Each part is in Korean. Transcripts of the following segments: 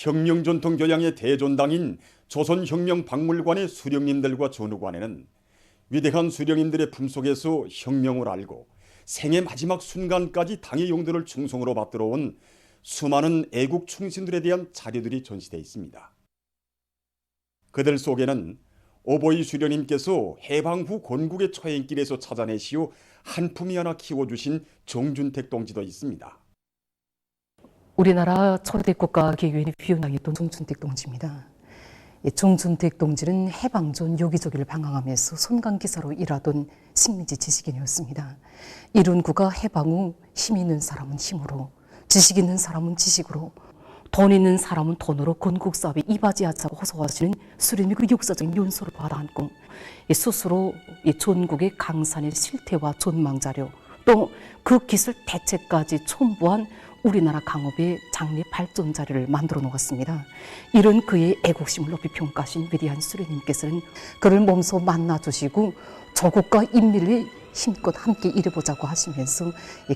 혁명 전통 교양의 대존당인 조선혁명박물관의 수령님들과 전우관에는 위대한 수령님들의 품속에서 혁명을 알고 생의 마지막 순간까지 당의 용도를 충성으로 받들어 온 수많은 애국 충신들에 대한 자료들이 전시되어 있습니다. 그들 속에는 오보이 수령님께서 해방 후 건국의 처행길에서 찾아내시어 한 품이 하나 키워주신 정준택 동지도 있습니다. 우리나라 초대 국가개혁위원회 위원장이었던 정준택 동지입니다. 정준택 동지는 해방 전 여기저기를 방황하면서 선강기사로 일하던 식민지 지식인이었습니다. 이룬 그가 해방 후 힘 있는 사람은 힘으로, 지식 있는 사람은 지식으로, 돈 있는 사람은 돈으로 건국사업에 이바지하자고 호소하시는 수령님의 그 역사적인 연소를 받아안고 스스로 전국의 강산의 실태와 전망자료 또 그 기술 대책까지 첨부한 우리나라 강업의 장래 발전 자료를 만들어 놓았습니다. 이런 그의 애국심을 높이 평가하신 위대한 수령님께서는 그를 몸소 만나주시고 조국과 인민을 힘껏 함께 일해보자고 하시면서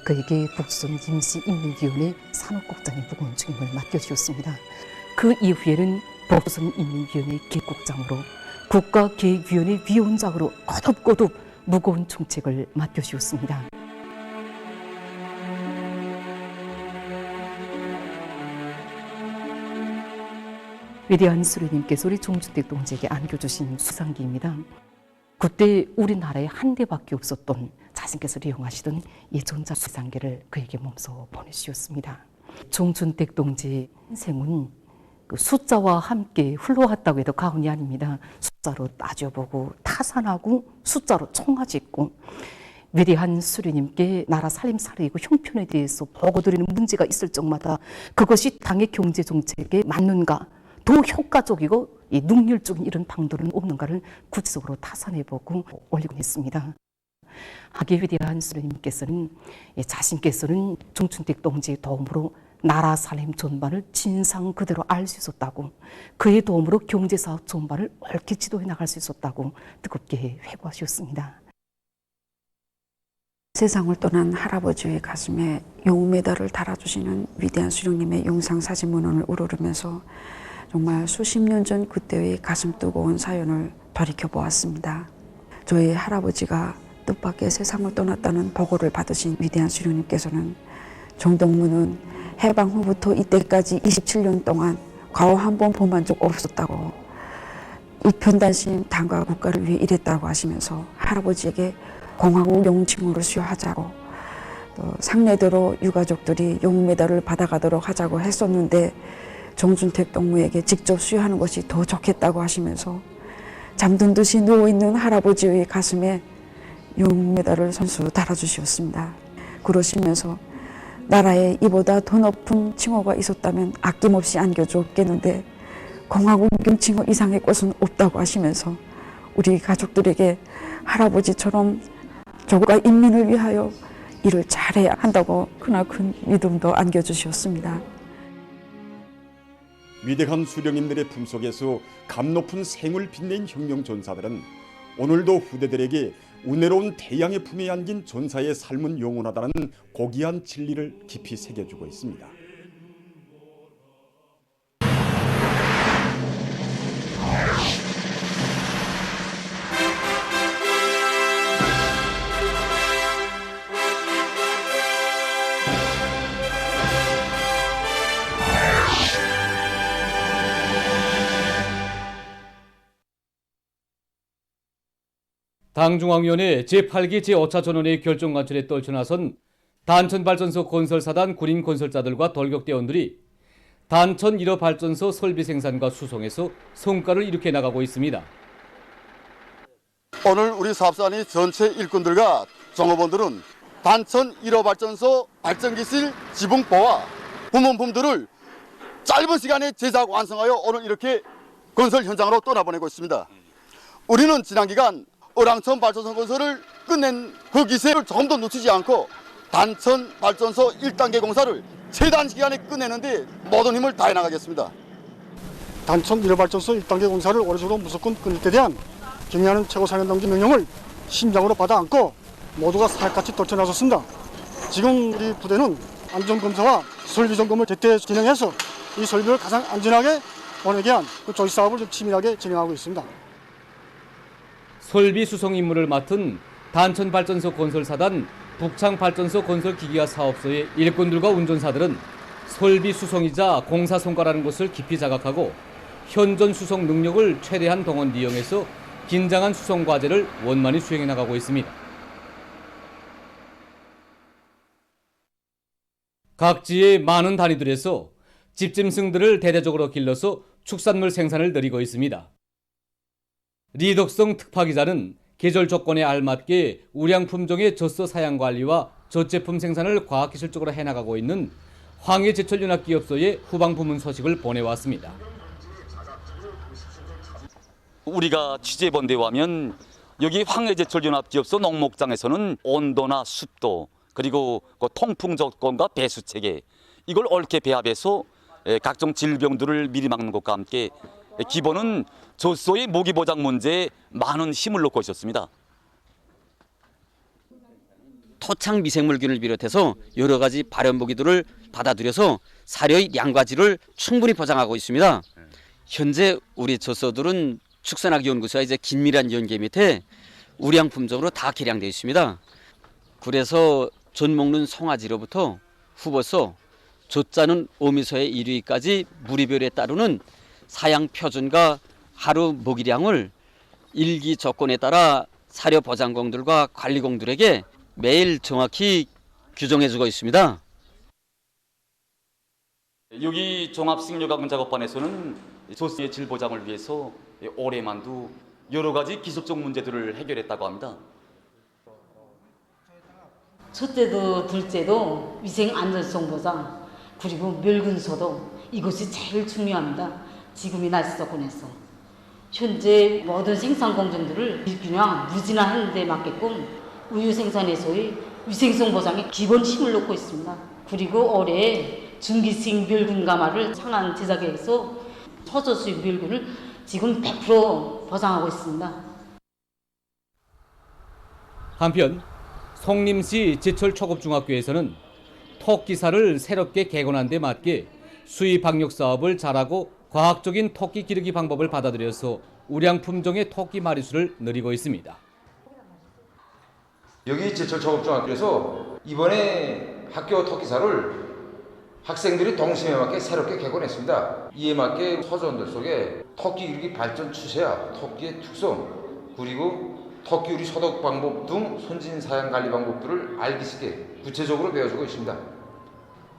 그에게 북선 임시인민위원회 산업국장의 무거운 책임을 맡겨주셨습니다. 그 이후에는 북선인민위원회 기획국장으로 국가계획위원회 위원장으로 거듭거듭 무거운 정책을 맡겨주셨습니다. 위대한 수령님께서 우리 정준택 동지에게 안겨주신 수상기입니다. 그때 우리나라에 한 대밖에 없었던 자신께서 이용하시던 이 전자수상기를 그에게 몸소 보내주셨습니다. 정준택 동지 인생은 그 숫자와 함께 흘러왔다고 해도 과언이 아닙니다. 숫자로 따져보고 타산하고 숫자로 청아짓고 위대한 수령님께 나라 살림살이고 형편에 대해서 보고드리는 문제가 있을 적마다 그것이 당의 경제정책에 맞는가 더 효과적이고 능률적인 이런 방도는 없는가를 구체적으로 타산해보고 올리곤 했습니다. 하기 위대한 수령님께서는 자신께서는 정준택 동지의 도움으로 나라 살림 전반을 진상 그대로 알 수 있었다고 그의 도움으로 경제사업 전반을 옳게 지도해 나갈 수 있었다고 뜨겁게 회고하셨습니다. 세상을 떠난 할아버지의 가슴에 용메달을 달아주시는 위대한 수령님의 영상사진 문헌을 우러르면서 정말 수십 년 전 그때의 가슴 뜨거운 사연을 돌이켜보았습니다. 저희 할아버지가 뜻밖의 세상을 떠났다는 보고를 받으신 위대한 수령님께서는 정동무는 해방 후부터 이때까지 27년 동안 과오 한 번 범한 적 없었다고 일편단심 당과 국가를 위해 일했다고 하시면서 할아버지에게 공화국 영칭으로 수여하자고 또 상례대로 유가족들이 용메달을 받아가도록 하자고 했었는데 정준택 동무에게 직접 수여하는 것이 더 좋겠다고 하시면서 잠든 듯이 누워있는 할아버지의 가슴에 용메달을 선수 달아주셨습니다. 그러시면서 나라에 이보다 더 높은 칭호가 있었다면 아낌없이 안겨줬겠는데 공화국 칭호 이상의 것은 없다고 하시면서 우리 가족들에게 할아버지처럼 조국과 인민을 위하여 일을 잘해야 한다고 크나큰 믿음도 안겨주셨습니다. 위대한 수령님들의 품속에서 감 높은 생을 빛낸 혁명 전사들은 오늘도 후대들에게 은혜로운 태양의 품에 안긴 전사의 삶은 영원하다는 고귀한 진리를 깊이 새겨주고 있습니다. 당중앙위원회 제8기 제5차 전원회의 결정관철에 떨쳐나선 단천발전소 건설사단 군인 건설자들과 돌격대원들이 단천 1호 발전소 설비 생산과 수송에서 성과를 이룩해 나가고 있습니다. 오늘 우리 사업단이 전체 일꾼들과 종업원들은 단천 1호 발전소 발전기실 지붕보와 부문품들을 짧은 시간에 제작 완성하여 오늘 이렇게 건설 현장으로 떠나보내고 있습니다. 우리는 지난 기간 어랑천 발전소 건설을 끝낸 그 기세를 조금도 놓치지 않고 단천 발전소 1단계 공사를 최단 시간에 끝내는데 모든 힘을 다해 나가겠습니다. 단천 1호 발전소 1단계 공사를 올해중으로 무조건 끝낼 때 대한 경의하는 최고사령단기 명령을 심장으로 받아 안고 모두가 살같이 떨쳐나섰습니다. 지금 우리 부대는 안전검사와 설비 점검을徹底진행해서 이 설비를 가장 안전하게 보내기 위한 그 조직 사업을 좀 치밀하게 진행하고 있습니다. 설비 수송 임무를 맡은 단천발전소 건설사단 북창발전소 건설기기화 사업소의 일꾼들과 운전사들은 설비 수송이자 공사 성과라는 것을 깊이 자각하고 현존 수송 능력을 최대한 동원 이용해서 긴장한 수송 과제를 원만히 수행해 나가고 있습니다. 각지의 많은 단위들에서 집짐승들을 대대적으로 길러서 축산물 생산을 늘리고 있습니다. 리덕성 특파기자는 계절 조건에 알맞게 우량 품종의 젖소 사양 관리와 젖제품 생산을 과학기술적으로 해나가고 있는 황해제철연합기업소의 후방 부문 소식을 보내왔습니다. 우리가 취재본 데에 하면 여기 황해제철연합기업소 농목장에서는 온도나 습도 그리고 그 통풍 조건과 배수 체계 이걸 옳게 배합해서 각종 질병들을 미리 막는 것과 함께 기본은 젖소의 모기 보장 문제에 많은 힘을 놓고 있었습니다. 토착 미생물균을 비롯해서 여러 가지 발현 모기들을 받아들여서 사료의 양과 질을 충분히 보장하고 있습니다. 현재 우리 젖소들은 축산학연구소와 이제 긴밀한 연계 밑에 우량 품종으로 다 개량되어 있습니다. 그래서 젖 먹는 송아지로부터 후버소, 젖 짜는 어미소의 1위까지 무리별에 따르는 사양 표준과 하루 먹이량을 일기 조건에 따라 사료 보장공들과 관리공들에게 매일 정확히 규정해주고 있습니다. 여기 종합식료가공 작업반에서는 젖소의 질 보장을 위해서 올해만도 여러 가지 기술적 문제들을 해결했다고 합니다. 첫째도 둘째도 위생 안전성 보장 그리고 멸균소독 이것이 제일 중요합니다. 지금 이 날씨 조건에서 현재 모든 생산 공정들을 그냥 무진한 데 맞게끔 우유 생산에서의 위생성 보장에 기본 힘을 놓고 있습니다. 그리고 올해 중기식 멸균 가마를 창안 제작해서 초저수입 멸균을 지금 100% 보장하고 있습니다. 한편 송림시 제철초급중학교에서는 토끼사를 새롭게 개건한 데 맞게 수의 방역 사업을 잘하고 과학적인 토끼 기르기 방법을 받아들여서 우량 품종의 토끼 마리수를 늘리고 있습니다. 여기 제철초급중학교에서 이번에 학교 토끼사를 학생들이 동심에 맞게 새롭게 개건했습니다. 이에 맞게 서전들 속에 토끼 기르기 발전 추세와 토끼의 특성 그리고 토끼 우리 소독 방법 등 선진 사양 관리 방법들을 알기 쉽게 구체적으로 배워주고 있습니다.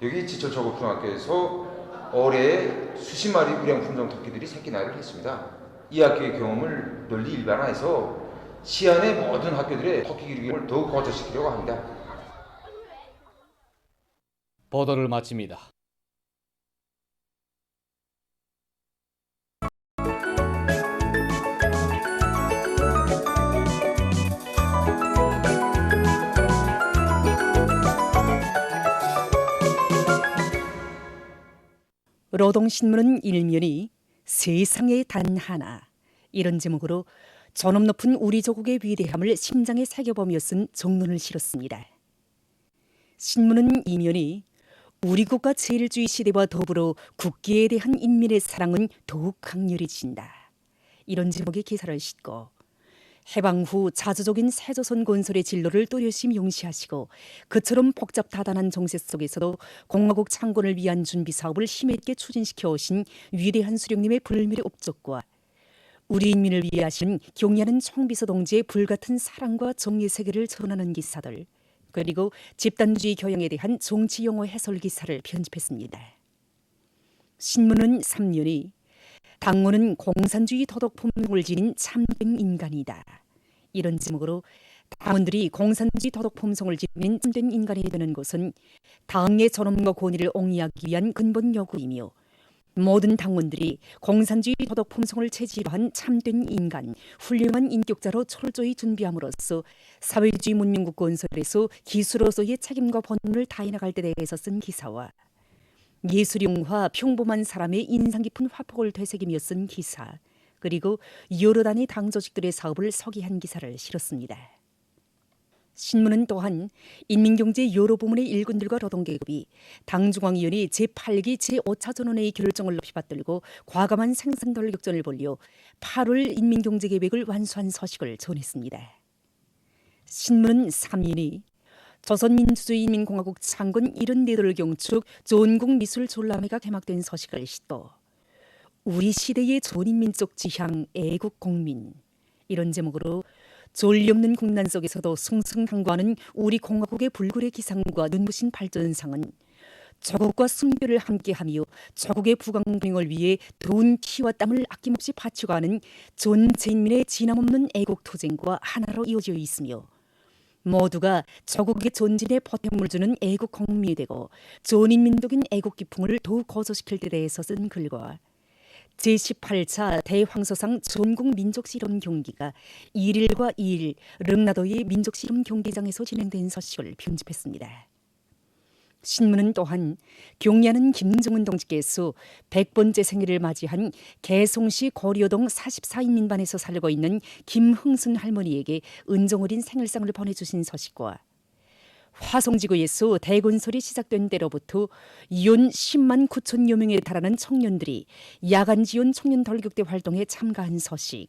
여기 제철초급중학교에서 올해 수십 마리 우량 품종 토끼들이 새끼 나이를 했습니다. 이 학교의 경험을 널리 일반화해서 시안의 모든 학교들의 토끼 기르기를 더욱 고조시키려고 합니다. 보도를 마칩니다. 노동신문은 일면이 세상에 단 하나 이런 제목으로 전업 높은 우리 조국의 위대함을 심장에 새겨보며 쓴 종론을 실었습니다. 신문은 이면이 우리 국가 제일주의 시대와 더불어 국기에 대한 인민의 사랑은 더욱 강렬해진다. 이런 제목의 기사를 싣고 해방 후 자주적인 새조선 건설의 진로를 또렷이 명시하시고 그처럼 복잡다단한 정세 속에서도 공화국 창건을 위한 준비 사업을 힘있게 추진시켜 오신 위대한 수령님의 불멸의 업적과 우리 인민을 위해 하신 경애하는 총비서 동지의 불같은 사랑과 정의 세계를 전하는 기사들 그리고 집단주의 교양에 대한 정치 용어 해설 기사를 편집했습니다. 신문은 3년이 당원은 공산주의 도덕 품성을 지닌 참된 인간이다. 이런 제목으로 당원들이 공산주의 도덕 품성을 지닌 참된 인간이 되는 것은 당의 존엄과 권위를 옹이하기 위한 근본 요구이며 모든 당원들이 공산주의 도덕 품성을 체질로 한 참된 인간, 훌륭한 인격자로 철저히 준비함으로써 사회주의 문명국 건설에서 기수로서의 책임과 본분을 다해나갈 때 대해서 쓴 기사와 예술용화 평범한 사람의 인상 깊은 화폭을 되새기며 쓴 기사 그리고 여러 단위 당 조직들의 사업을 서기한 기사를 실었습니다. 신문은 또한 인민경제 여러 부문의 일꾼들과 노동계급이 당중앙위원회 제8기 제5차 전원회의 결정을 높이 받들고 과감한 생산 돌격전을 벌여 8월 인민경제계획을 완수한 소식을 전했습니다. 신문은 3년이 조선민주주의인민공화국 창건 74돌 경축 전국미술전람회가 개막된 소식을 싣고 우리 시대의 전인민족 지향 애국 공민 이런 제목으로 졸리 없는 국난 속에서도 승승장구하는 우리 공화국의 불굴의 기상과 눈부신 발전상은 조국과 순교를 함께하며 조국의 부강병을 위해 돈, 피와 땀을 아낌없이 바쳐가는 전체 인민의 진함없는 애국투쟁과 하나로 이어져 있으며 모두가 조국의 전진에 보탬을 주는 애국 국민이 되고 전인민족인 애국 기풍을 더욱 고조시킬 때 대해서 쓴 글과 제18차 대황소상 전국민족실험 경기가 1일과 2일 릉나도의 민족실험 경기장에서 진행된 소식을 편집했습니다. 신문은 또한 경리하는 김정은 동지께서 100번째 생일을 맞이한 개송시 고려동 44인민반에서 살고 있는 김흥순 할머니에게 은정어린 생일상을 보내주신 소식과 화성지구에서 대건설이 시작된 때로부터 이혼 10만 9천여 명에 달하는 청년들이 야간지원 청년 돌격대 활동에 참가한 소식,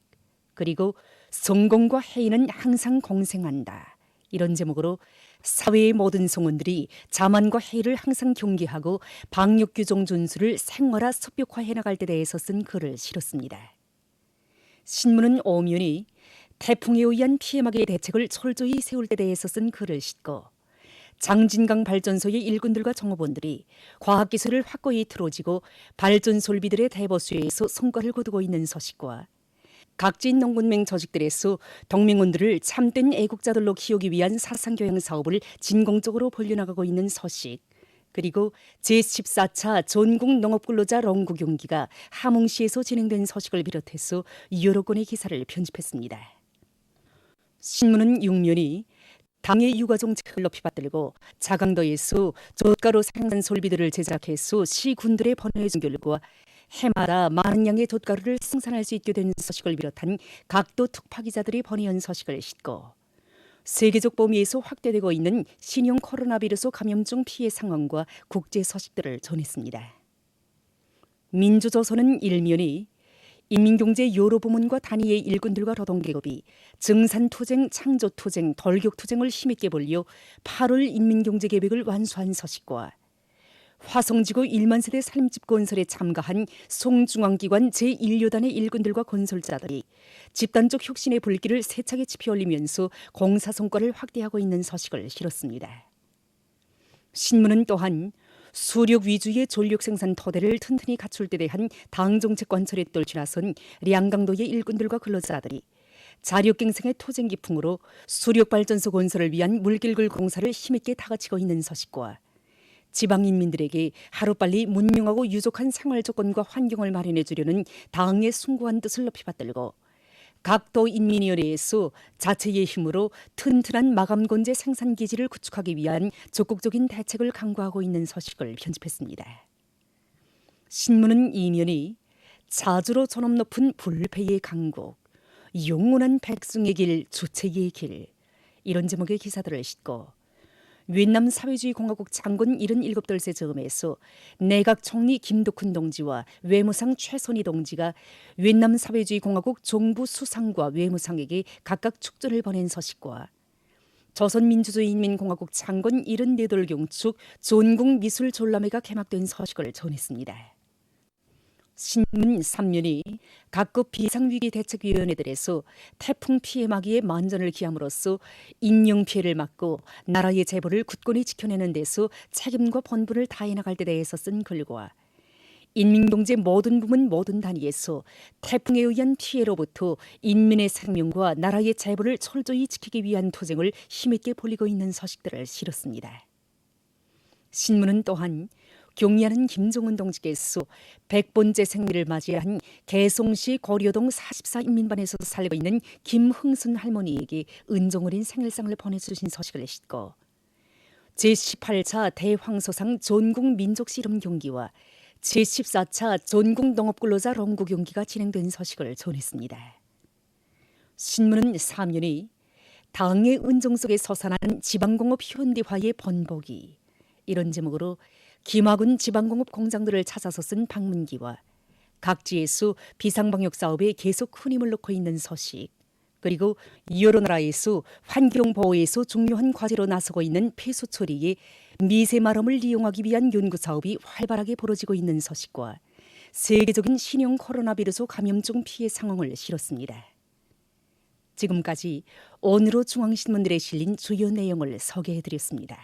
그리고 성공과 해이는 항상 공생한다 이런 제목으로 사회의 모든 성원들이 자만과 해이를 항상 경계하고 방역규정 준수를 생활화 습격화해 나갈 때 대해서 쓴 글을 실었습니다. 신문은 오면이 태풍에 의한 피해막의 대책을 철저히 세울 때 대해서 쓴 글을 싣고 장진강 발전소의 일꾼들과 종업원들이 과학기술을 확고히 틀어지고 발전 설비들의 대보수에서 성과를 거두고 있는 소식과 각진 농군맹 조직들에서 동맹원들을 참된 애국자들로 키우기 위한 사상교양 사업을 진공적으로 벌려나가고 있는 소식, 그리고 제14차 전국농업근로자 롱구 경기가 함흥시에서 진행된 소식을 비롯해서 여러 건의 기사를 편집했습니다. 신문은 6면이 당의 육아정책을 높이 받들고 자강도에서 젓가루 생산 설비들을 제작해서 시군들에 보내준 결과 해마다 많은 양의 젓가루를 생산할 수 있게 된 소식을 비롯한 각도 특파기자들이 보내온 소식을 싣고 세계적 범위에서 확대되고 있는 신형 코로나 바이러스 감염증 피해 상황과 국제 소식들을 전했습니다. 민주조선은 일면이 인민경제 여러 부문과 단위의 일꾼들과 노동계급이 증산투쟁, 창조투쟁, 돌격투쟁을 힘있게 벌려 8월 인민경제계획을 완수한 소식과 화성지구 1만 세대 살림집 건설에 참가한 송중앙기관 제1여단의 일꾼들과 건설자들이 집단적 혁신의 불길을 세차게 지펴올리면서 공사 성과를 확대하고 있는 소식을 실었습니다. 신문은 또한 수력 위주의 전력 생산 토대를 튼튼히 갖출 때 대한 당정책 관철에 떨쳐나선 량강도의 일꾼들과 근로자들이 자력갱생의 토쟁 기풍으로 수력발전소 건설을 위한 물길글 공사를 힘있게 다그치고 있는 소식과 지방인민들에게 하루빨리 문명하고 유족한 생활 조건과 환경을 마련해 주려는 당의 숭고한 뜻을 높이 받들고 각도 인민위원회에서 자체의 힘으로 튼튼한 마감건재 생산기지를 구축하기 위한 적극적인 대책을 강구하고 있는 소식을 편집했습니다. 신문은 이면이 자주로 전업 높은 불패의 강국, 영원한 백승의 길, 주체의 길 이런 제목의 기사들을 싣고越南 사회주의 공화국 창건 77돌세 즈음에서 내각 총리 김덕훈 동지와 외무상 최선희 동지가越南 사회주의 공화국 정부 수상과 외무상에게 각각 축전을 보낸 소식과 조선민주주의인민공화국 창건 74돌 경축 전국미술전람회가 개막된 소식을 전했습니다. 신문 3면이 각급 비상위기대책위원회들에서 태풍 피해 막이에 만전을 기함으로써 인명 피해를 막고 나라의 재벌을 굳건히 지켜내는 데서 책임과 본분을 다해 나갈 때 대해서 쓴 글과 인민경제 모든 부문 모든 단위에서 태풍에 의한 피해로부터 인민의 생명과 나라의 재벌을 철저히 지키기 위한 투쟁을 힘있게 벌이고 있는 소식들을 실었습니다. 신문은 또한 경리하는 김정은 동지께서 100번째 생일을 맞이한 개송시 고려동 44인민반에서 살고 있는 김흥순 할머니에게 은정어린 생일상을 보내주신 소식을 싣고 제18차 대황소상 전국민족실험 경기와 제14차 전국농업근로자 롱구 경기가 진행된 소식을 전했습니다. 신문은 3년이 당의 은정 속에 서산하는 지방공업 현대화의 번복이, 이런 제목으로 김학군 지방공업 공장들을 찾아서 쓴 방문기와 각지에서 비상방역 사업에 계속 큰 힘을 놓고 있는 소식, 그리고 여러 나라에서 환경보호에서 중요한 과제로 나서고 있는 폐수 처리에 미세마름을 이용하기 위한 연구사업이 활발하게 벌어지고 있는 소식과 세계적인 신형 코로나 바이러스 감염증 피해 상황을 실었습니다. 지금까지 오늘의 중앙신문들에 실린 주요 내용을 소개해드렸습니다.